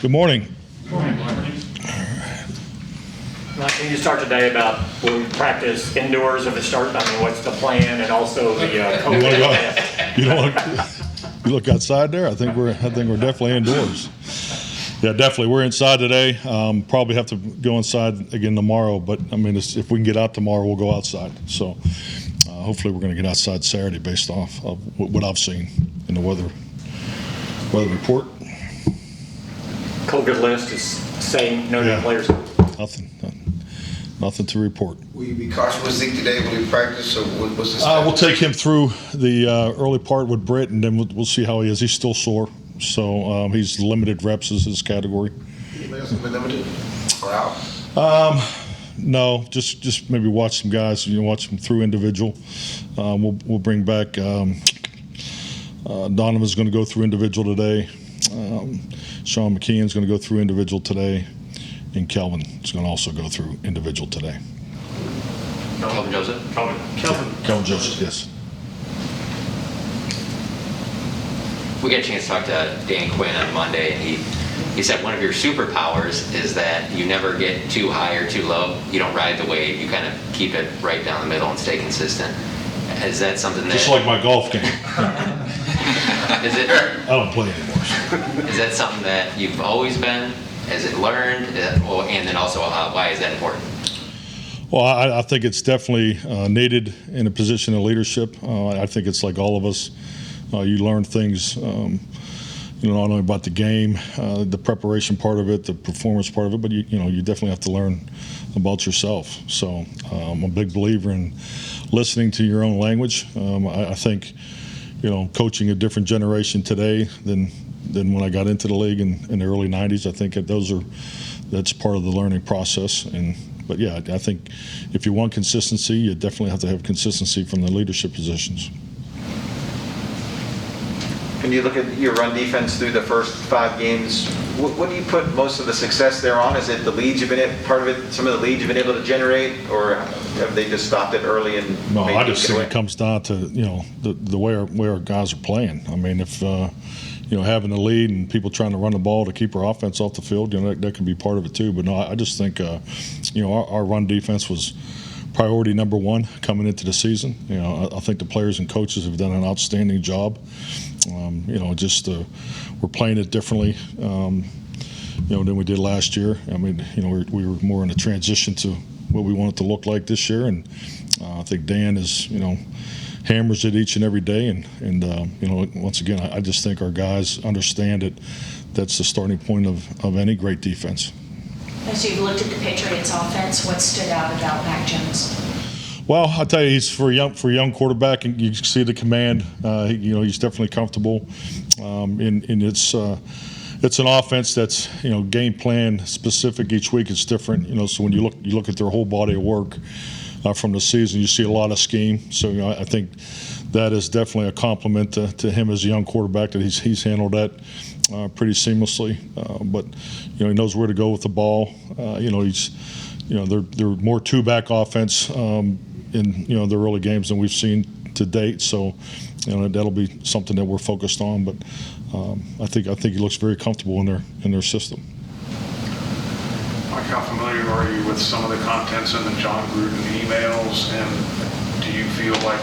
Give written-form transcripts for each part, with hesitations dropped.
Good morning. Can you start today about will you practice indoors if it starts? I mean, what's the plan, and also the COVID? You look outside there. I think we're definitely indoors. Yeah, definitely. We're inside today. Probably have to go inside again tomorrow. But I mean, if we can get out tomorrow, we'll go outside. So hopefully, we're going to get outside Saturday based off of what I've seen in the weather report. COVID list is same. No new players. Nothing to report. Will you be cautious with Zeke today? Will he practice, or what's the We'll take him through the early part with Britt, and then we'll see how he is. He's still sore, so he's limited reps is his category. Anybody else been limited or out? No, just maybe watch some guys. Watch them through individual. We'll bring back. Donovan's going to go through individual today. Sean McKeon's going to go through individual today. And Kelvin is going to also go through individual today. Kelvin Joseph? Kelvin Joseph, yes. We got a chance to talk to Dan Quinn on Monday, and he said one of your superpowers is that you never get too high or too low. You don't ride the wave. You kind of keep it right down the middle and stay consistent. Is that something that... Just like my golf game. Is it? I don't play anymore. Is that something that you've always been? Has it learned? And then also, why is that important? Well, I think it's definitely needed in a position of leadership. I think it's like all of us. You learn things, not only about the game, the preparation part of it, the performance part of it, but you definitely have to learn about yourself. So I'm a big believer in listening to your own language. I think, coaching a different generation today than when I got into the league in the early 90s. I think that's part of the learning process. But yeah, I think if you want consistency, you definitely have to have consistency from the leadership positions. When you look at your run defense through the first 5 games, what do you put most of the success there on? Is it the leads you've been part of it, some of the leads you've been able to generate, or have they just stopped it early and? No, I just think it comes down to the way our guys are playing. I mean, if having the lead and people trying to run the ball to keep our offense off the field, that can be part of it too. But no, I just think our run defense was priority number one coming into the season. I think the players and coaches have done an outstanding job. We're playing it differently, than we did last year. I mean, we were more in a transition to what we want it to look like this year, and I think Dan is, hammers it each and every day, and once again, I just think our guys understand it. That's the starting point of any great defense. As you've looked at the Patriots offense, what stood out about Mac Jones? Well, I'll tell you, he's for a young quarterback, and you see the command. He's definitely comfortable. And it's an offense that's game plan specific. Each week it's different. So when you look at their whole body of work from the season, you see a lot of scheme. So I think that is definitely a compliment to him as a young quarterback, that he's handled that pretty seamlessly. But he knows where to go with the ball. They're more two-back offense in the early games than we've seen to date. So that'll be something that we're focused on. But I think he looks very comfortable in their system. Mike, how familiar are you with some of the contents in the John Gruden emails, and do you feel like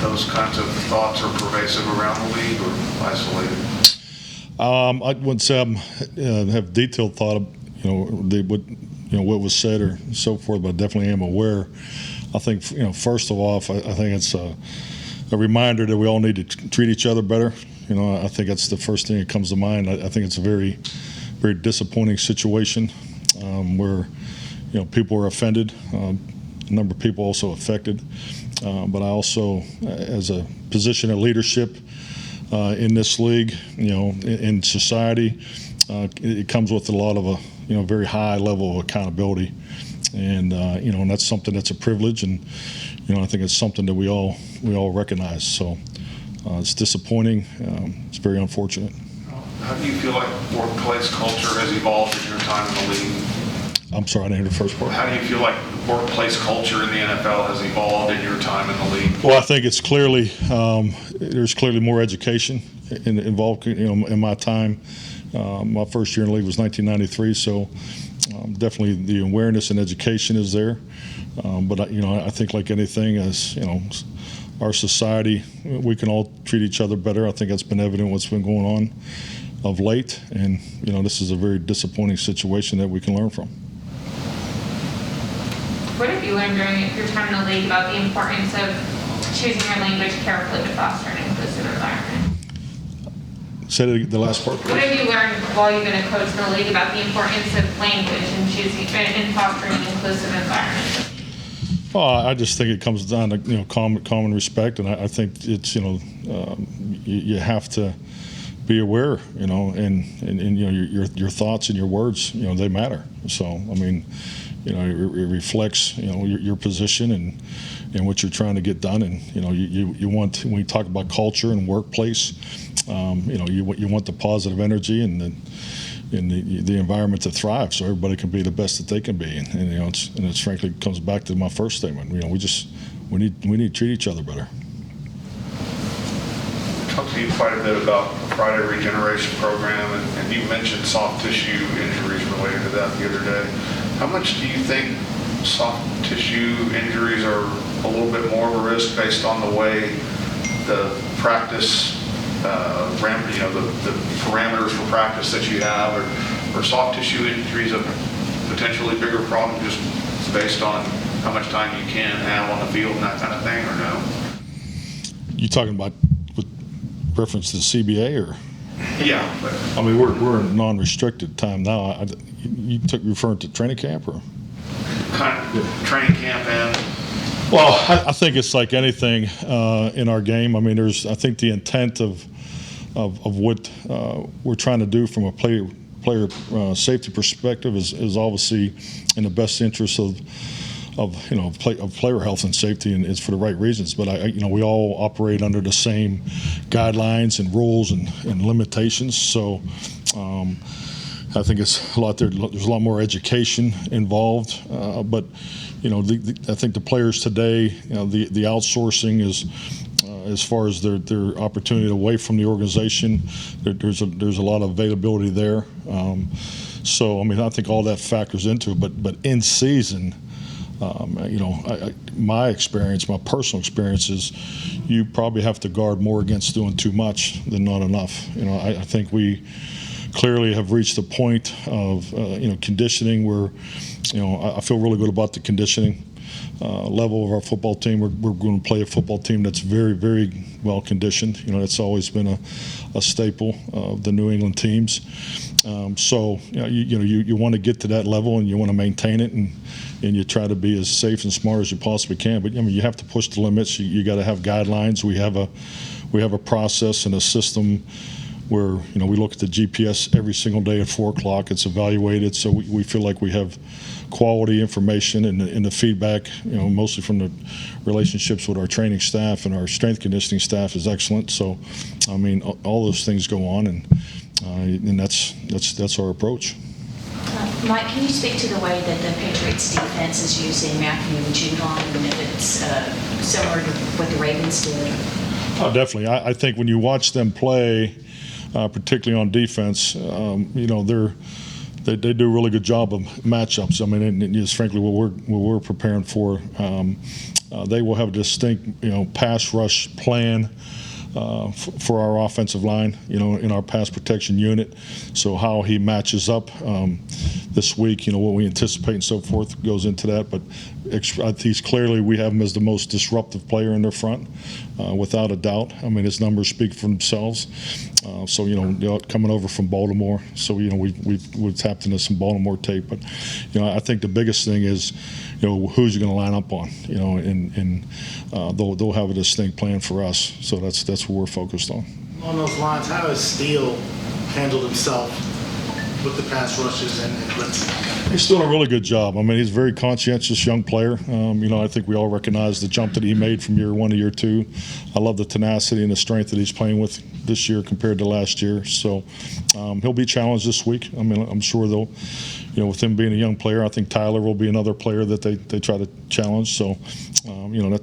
those kinds of thoughts are pervasive around the league or isolated? I wouldn't say I have detailed thought of what was said or so forth, but I definitely am aware. I think first of all, I think it's a reminder that we all need to treat each other better. I think that's the first thing that comes to mind. I think it's a very, very disappointing situation where people are offended. A number of people also affected. But I also, as a position of leadership in this league, in society, it comes with a lot of a very high level of accountability, and and that's something that's a privilege, and I think it's something that we all recognize. So it's disappointing. It's very unfortunate. How do you feel like workplace culture has evolved in your time in the league? I'm sorry, I didn't hear the first part. How do you feel like workplace culture in the NFL has evolved in your time in the league? Well, I think it's clearly there's clearly more education involved. In my time, My first year in the league was 1993, so definitely the awareness and education is there. But I think like anything, as our society, we can all treat each other better. I think that's been evident what's been going on of late, and this is a very disappointing situation that we can learn from. What have you learned during your time in the league about the importance of choosing your language carefully to foster an inclusive environment? Say the last part, please. What have you learned while you've been a coach in the league about the importance of language and fostering an inclusive environment? Well, I just think it comes down to common respect, and I think it's you have to be aware, and your thoughts and your words, they matter. So I mean, it reflects your position and what you're trying to get done, and you want, when you talk about culture and workplace, you want the positive energy and the environment to thrive, so everybody can be the best that they can be, and it's frankly comes back to my first statement. We need to treat each other better. I talked to you quite a bit about the Friday Regeneration program, and you mentioned soft tissue injuries related to that the other day. How much do you think soft tissue injuries are a little bit more of a risk based on the way the practice the parameters for practice that you have, or soft tissue injuries a potentially bigger problem just based on how much time you can have on the field and that kind of thing, or no? You talking about with reference to the CBA, or? Yeah. I mean, we're in non-restricted time now. You referring to training camp, or? Kind of training camp and. Well, I think it's like anything in our game. I mean, I think the intent of what we're trying to do from a player safety perspective is obviously in the best interest of player health and safety, and it's for the right reasons. But we all operate under the same guidelines and rules and limitations. So I think it's a lot there. There's a lot more education involved, but. I think the players today, the outsourcing is, as far as their opportunity away from the organization, there's a lot of availability there. So I mean, I think all that factors into it. But in season, my experience, my personal experience is, you probably have to guard more against doing too much than not enough. I think we clearly have reached the point of conditioning where I feel really good about the conditioning level of our football team. We're going to play a football team that's very, very well conditioned. That's always been a staple of the New England teams. So you want to get to that level, and you want to maintain it, and you try to be as safe and smart as you possibly can. But you have to push the limits. You got to have guidelines. We have a process and a system where we look at the GPS every single day at 4 o'clock. It's evaluated, so we feel like we have quality information, and the feedback, mostly from the relationships with our training staff and our strength conditioning staff, is excellent. So, I mean, all those things go on, and that's our approach. Mike, can you speak to the way that the Patriots defense is using Matthew and Judon, and if it's similar to what the Ravens did? Oh, definitely. I think when you watch them play, particularly on defense, they do a really good job of matchups. I mean, and just frankly, what we're preparing for, they will have a distinct, pass rush plan for our offensive line, in our pass protection unit. So how he matches up this week, what we anticipate and so forth goes into that. But he's clearly, we have him as the most disruptive player in their front, without a doubt. I mean, his numbers speak for themselves. So coming over from Baltimore, so we've tapped into some Baltimore tape. But I think the biggest thing is who's you going to line up on, and they'll have a distinct plan for us. So that's what we're focused on. On those lines, how has Steele handled himself with the pass rushes and blitzing? He's doing a really good job. I mean, he's a very conscientious young player. I think we all recognize the jump that he made from year 1 to year 2. I love the tenacity and the strength that he's playing with this year compared to last year. So he'll be challenged this week. I mean, I'm sure they'll with him being a young player, I think Tyler will be another player that they try to challenge. So,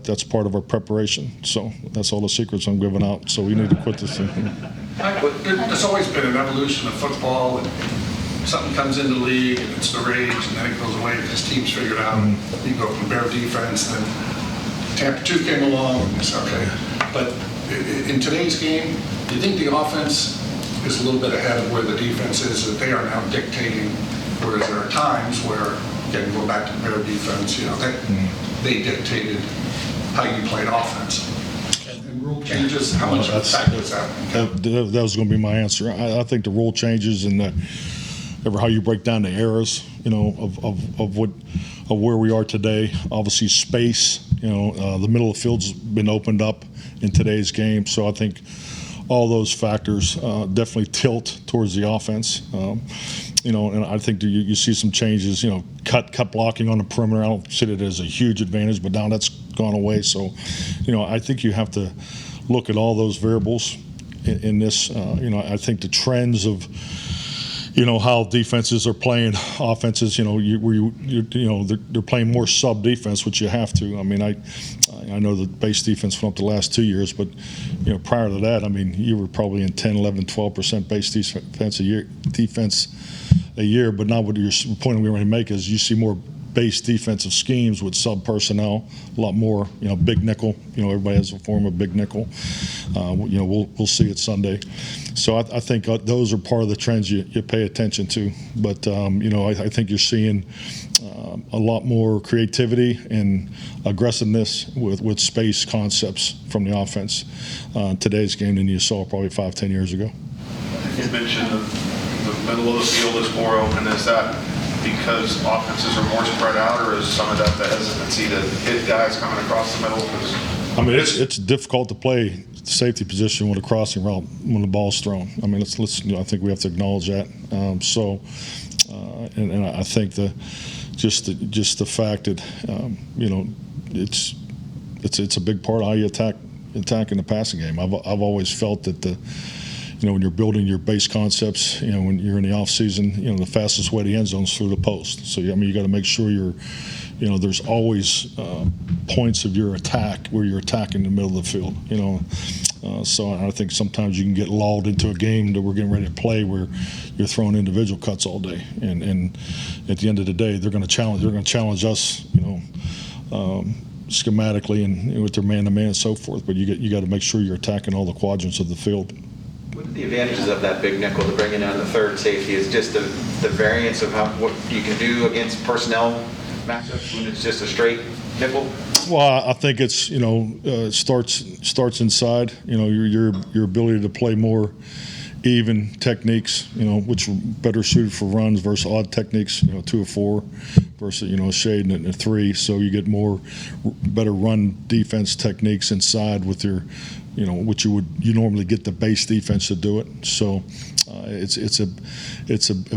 that's part of our preparation. So that's all the secrets I'm giving out. So we need to quit this thing. There's always been an evolution of football, and something comes in the league, and it's the rage, and then it goes away because teams figure it out. You go from bear defense, then Tampa 2 came along, and it's okay. But in today's game, do you think the offense is a little bit ahead of where the defense is, that they are now dictating, whereas there are times where, again, go back to bear defense, they dictated how you played offense. And rule changes, how much of a factor is that? That was going to be my answer. I think the rule changes and how you break down the eras, of where we are today. Obviously, space. The middle of the field's been opened up in today's game, so I think all those factors definitely tilt towards the offense. And I think you see some changes. Cut blocking on the perimeter. I don't see it as a huge advantage, but now that's gone away. So, I think you have to look at all those variables in this. I think the trends of how defenses are playing offenses. They're playing more sub defense, which you have to. I mean, I know the base defense went up the last 2 years, but prior to that, I mean, you were probably in 10, 11, 12% base defense a year. But now what your point we're going to make is you see more base defensive schemes with sub personnel, a lot more, big nickel. Everybody has a form of big nickel. We'll see it Sunday. So I think those are part of the trends you pay attention to. But I think you're seeing a lot more creativity and aggressiveness with space concepts from the offense today's game than you saw probably 5-10 years ago. You mentioned the middle of the field is more open. Is that because offenses are more spread out, or is some of that the hesitancy to hit guys coming across the middle? I mean, it's difficult to play safety position with a crossing route when the ball's thrown. I mean, I think we have to acknowledge that. And I think just the fact that it's a big part of how you attack in the passing game. I've always felt that when you're building your base concepts, when you're in the off season, the fastest way to the end zone is through the post. So you got to make sure there's always points of your attack where you're attacking the middle of the field. So I think sometimes you can get lulled into a game that we're getting ready to play where you're throwing individual cuts all day, and at the end of the day, they're going to challenge us, schematically and with their man-to-man and so forth. But you got to make sure you're attacking all the quadrants of the field. What are the advantages of that big nickel to bringing down the third safety? Is just the variance of what you can do against personnel matchups when it's just a straight nickel? Well, I think it's starts inside. Your ability to play more even techniques. Which are better suited for runs versus odd techniques. 2 or 4 versus a shade and a 3. So you get better run defense techniques inside with your. Which you normally get the base defense to do it. So it's a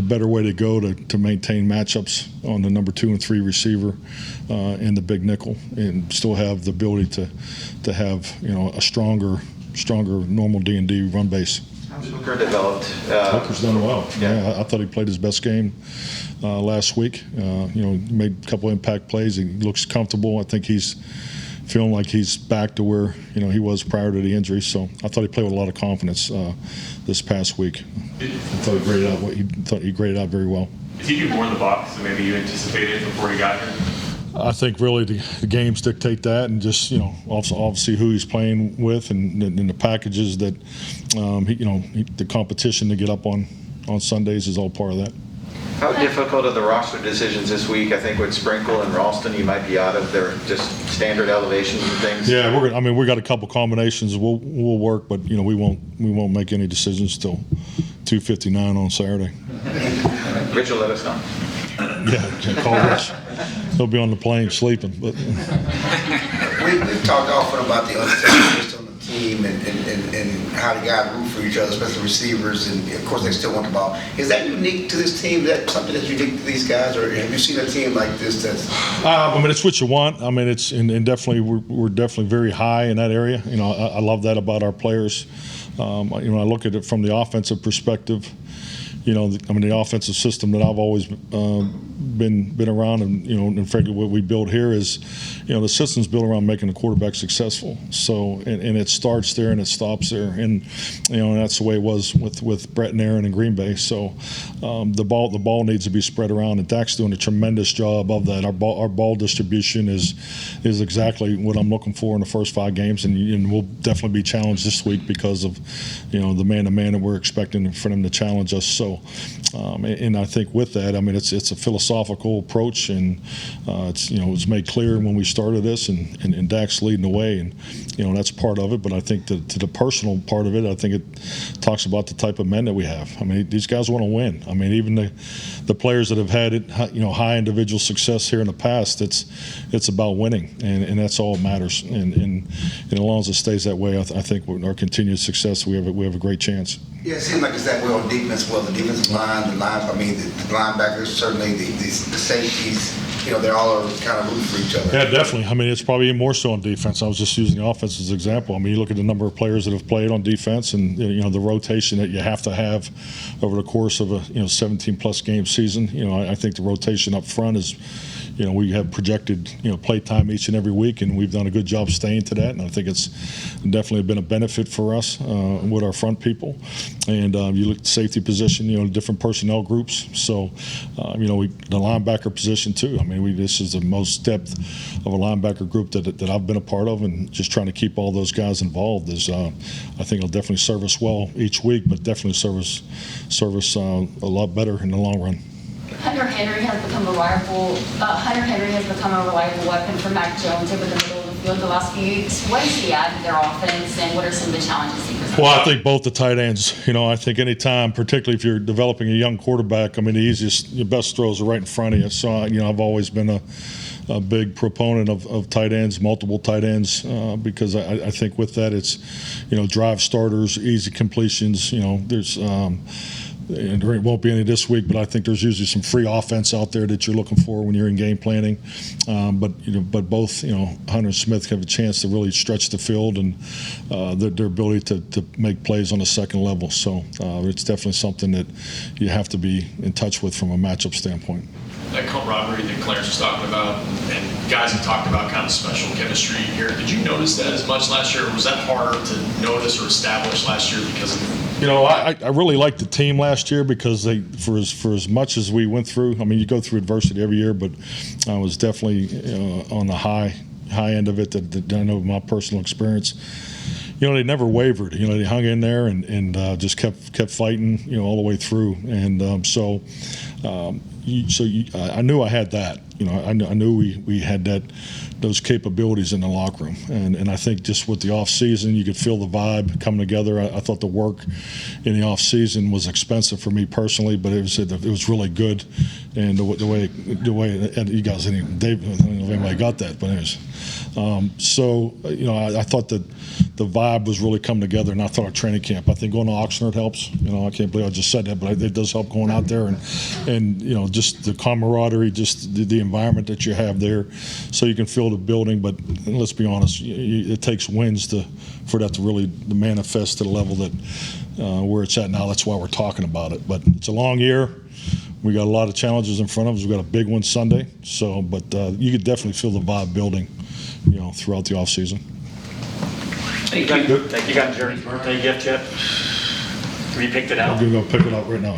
better way to go to maintain matchups on the number 2 and 3 receiver and the big nickel, and still have the ability to have a stronger normal D&D run base. How's Hooker developed? Hooker's done well. Yeah, I thought he played his best game last week. Made a couple impact plays. He looks comfortable. I think he's feeling like he's back to where he was prior to the injury. So I thought he played with a lot of confidence this past week. I thought he graded out very well. Did he do more in the box than maybe you anticipated before he got here? I think really the games dictate that, and just obviously who he's playing with, and the packages that the competition to get up on Sundays is all part of that. How difficult are the roster decisions this week? I think with Sprinkle and Ralston, you might be out of their just standard elevations and things. Yeah, we got a couple combinations. We'll work, but we won't make any decisions till 2:59 on Saturday. Rich will let us know. Yeah, call Rich. He'll be on the plane sleeping. But we've talked often about the unselfishness on the team and how the guys root for each other, especially receivers, and of course they still want the ball. Is that unique to this team? Is that something that's unique to these guys, or have you seen a team like this that's? It's what you want. It's and definitely we're definitely very high in that area. I love that about our players. I look at it from the offensive perspective. the offensive system that I've always been around, and in fact, what we build here is, the system's built around making the quarterback successful. So, and it starts there and it stops there, and and that's the way it was with Brett and Aaron in Green Bay. So, the ball needs to be spread around, and Dak's doing a tremendous job of that. Our ball distribution is exactly what I'm looking for in the first 5 games, and we'll definitely be challenged this week because of the man-to-man that we're expecting for them to challenge us. So, and I think with that, it's a philosophical approach, and it's made clear when we started this, and Dak's leading the way, and that's part of it. But I think to the personal part of it, I think it talks about the type of men that we have. These guys want to win. Even the players that have had high individual success here in the past, it's about winning, and that's all that matters. And as long as it stays that way, I think with our continued success, we have a great chance. Yeah, it seems like it's that way on defense. Well, the defensive line, the linebackers, certainly the safeties, they're all kind of rooting for each other. Yeah, definitely. It's probably even more so on defense. I was just using the offense as an example. You look at the number of players that have played on defense, and the rotation that you have to have over the course of a 17+ game season. I think the rotation up front is. We have projected, play time each and every week, and we've done a good job staying to that. And I think it's definitely been a benefit for us with our front people. And you look at the safety position, different personnel groups. So, the linebacker position too. This is the most depth of a linebacker group that I've been a part of, and just trying to keep all those guys involved is, I think, it'll definitely serve us well each week, but definitely serve us a lot better in the long run. Hunter Henry has become a reliable weapon for Mac Jones over the middle of the field the last few weeks. What does he add to their offense, and what are some of the challenges he presents? Well, I think both the tight ends. I think any time, particularly if you're developing a young quarterback, your best throws are right in front of you. So, I've always been a big proponent of tight ends, multiple tight ends, because I think with that it's, drive starters, easy completions. There's and there won't be any this week, but I think there's usually some free offense out there that you're looking for when you're in game planning. But both Hunter and Smith have a chance to really stretch the field, and their ability to make plays on a second level. So it's definitely something that you have to be in touch with from a matchup standpoint. That camaraderie that Clarence was talking about, and guys have talked about kind of special chemistry here. Did you notice that as much last year, or was that harder to notice or establish last year because of? I really liked the team last year because for as much as we went through, you go through adversity every year, but I was definitely on the high end of it. That I know my personal experience. They never wavered. They hung in there and just kept fighting. All the way through, and I knew I had that. I knew we had those capabilities in the locker room, and I think just with the off season, you could feel the vibe coming together. I thought the work in the off season was expensive for me personally, but it was really good, and the way and you guys, Dave, I don't know if anybody got that, but anyways, I thought that the vibe was really coming together, and I thought our training camp. I think going to Oxnard helps. I can't believe I just said that, but it does help going out there and just the camaraderie, just the environment that you have there, so you can feel the building. But let's be honest, it takes wins for that to really manifest to the level that where it's at now. That's why we're talking about it. But it's a long year. We got a lot of challenges in front of us. We got a big one Sunday. So, but you could definitely feel the vibe building, throughout the off season. Thank you. You got Jerry's birthday gift yet? Have you picked it out? I'm gonna go pick it up right now.